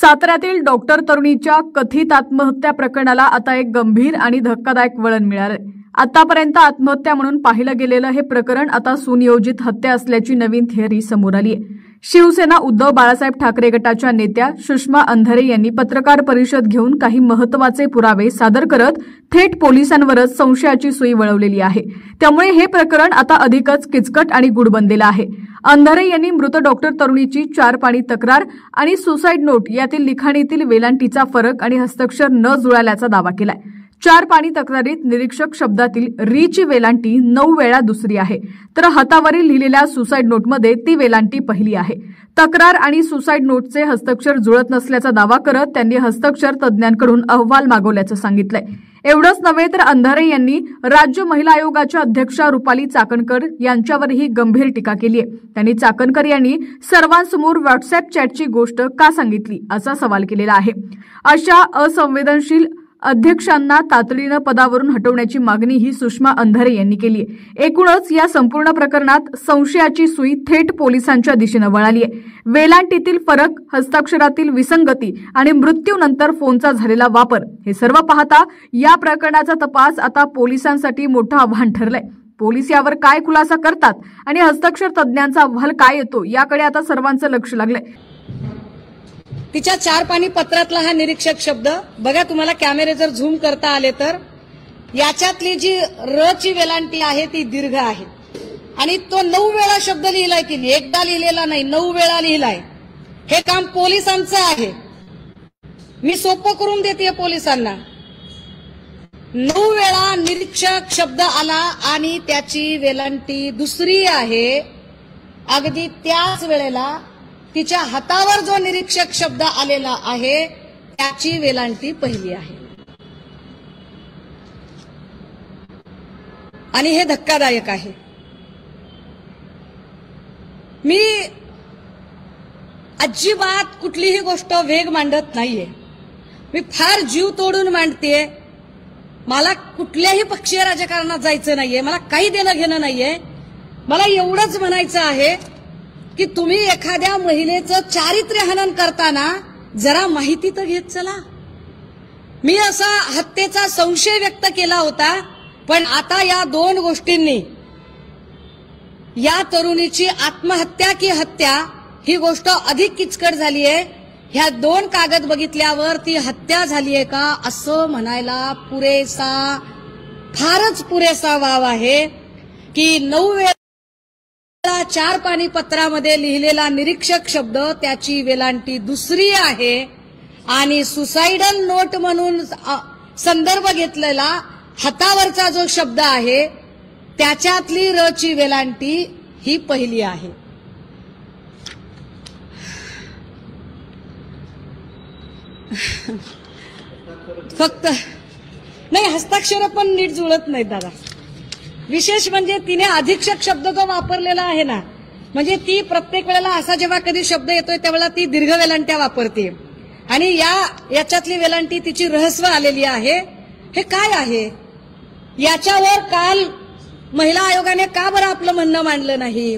साताऱ्यातील डॉक्टर तरुणीच्या कथित आत्महत्या प्रकरणाला आता एक गंभीर आणि धक्कादायक वळण मिळालंय। आतापर्यंत आत्महत्या म्हणून पाहिलं गेलेलं हे प्रकरण आता सुनियोजित हत्या असल्याची नवीन थिअरी समोर आली आहे। शिवसेना उद्धव बाळासाहेब ठाकरे गटाच्या नेत्या सुषमा अंधारे यांनी पत्रकार परिषद घेऊन काही महत्त्वाचे पुरावे सादर करत थेट पोलिसांवरच संशयाची सुई वळवलेली आहे। त्यामुळे हे प्रकरण आता अधिकच किचकट आणि गूढ बनलेलं आहे। अंधारे यांनी मृत डॉक्टर तरुणीची 4 पाणी तक्रार आणि सुसाईड नोट यातील लिखाणीतील वेलांटीचा फरक आणि हस्ताक्षर न जुळाल्याचा दावा केलाय। 4 पाणी तक्रारीत निरीक्षक शब्दातील रीची वेलांटी 9 वेळा दुसरी आहे, तर हातावरील लिहिलेल्या सुसाईड नोटमध्ये ती वेलांटी पहिली आहे। तक्रार आणि सुसाईड नोटचे हस्ताक्षर जुळत नसल्याचा दावा करत त्यांनी हस्ताक्षर तज्ज्ञांकडून अहवाल मागवल्याचं सांगितलंय। एवढंच नव्हे तर अंधारे यांनी राज्य महिला आयोगाच्या अध्यक्षा रुपाली चाकणकर यांच्यावरही गंभीर टीका केली आहे। त्यांनी चाकणकर यांनी सर्वांसमोर व्हॉट्सअॅप चॅटची गोष्ट का सांगितली असा सवाल केलेला आहे। अशा असंवेदनशील अध्यक्षांना तातडीनं पदावरून हटवण्याची मागणी ही सुषमा अंधारे यांनी केली आहे। एकूणच या संपूर्ण प्रकरणात संशयाची सुई थेट पोलिसांच्या दिशेने वळाली आहे। वेलांटीतील फरक, हस्ताक्षरातील विसंगती आणि मृत्यूनंतर फोनचा झालेला वापर हे सर्व पाहता या प्रकरणाचा तपास आता पोलिसांसाठी मोठं आव्हान ठरलंय। पोलीस यावर काय खुलासा करतात आणि हस्ताक्षर तज्ज्ञांचा अहवाल काय येतो याकडे आता सर्वांचं लक्ष लागलंय। तिच्या 4 पाणी पत्रातला हा निरीक्षक शब्द बघा, तुम्हाला कॅमेरे जर झूम करता आले तर याच्यातली जी र ची वेलांटी आहे ती दीर्घ आहे आणि तो 9 वेळा शब्द लिहिलाय की एकदा लिहिलेला नाही, 9 वेळा लिहिलाय। हे काम पोलिसांचं आहे। मी सोपं करून देते पोलिसांना। 9 वेळा निरीक्षक शब्द आला आणि त्याची वेलांटी दुसरी आहे। अगदी त्याच वेळेला तिच्या हातावर जो निरीक्षक शब्द आलेला आहे त्याची वेलांटी पहिली आहे आणि हे धक्कादायक आहे। मी अजिबात कुठलीही गोष्ट वेग मांडत नाहीये, मी फार जीव तोडून मांडतेय। मला कुठल्याही पक्षीय राजकारणात जायचं नाहीये, मला काही देणं घेणं नाहीये। मला एवढंच म्हणायचं आहे की तुम्ही एखाद्या महिलेचं चारित्र्य हनन करताना जरा माहिती तर घेत चला। मी असा हत्येचा संशय व्यक्त केला होता, पण आता या 2 गोष्टींनी या तरुणीची आत्महत्या की हत्या ही गोष्ट अधिक किचकट झाली आहे। ह्या 2 कागद बघितल्यावर ती हत्या झाली आहे का असं म्हणायला पुरेसा, फारच पुरेसा वाव आहे की 9 वेळा 4 पाणी पत्रामध्ये लिहिलेला निरीक्षक शब्द त्याची वेलांटी दुसरी आहे आणि सुसाइडल नोट म्हणून संदर्भ घेतलेला हातावरचा जो शब्द आहे त्याच्यातली र ची वेलांटी ही पहिली आहे। फक्त नाही, हस्ताक्षर पण नीट जुळत नाहीत दादा। विशेष म्हणजे तिने अधीक्षक शब्द जो वापरलेला आहे ना, म्हणजे ती प्रत्येक वेळेला असा जेव्हा कधी शब्द येतोय त्यावेळेला ती दीर्घ वेलांट्या वापरते आणि याच्यातली वेलांटी तिची रहस्व आलेली आहे। हे काय आहे? याच्यावर काल महिला आयोगाने का बरं आपलं म्हणणं मांडलं नाही?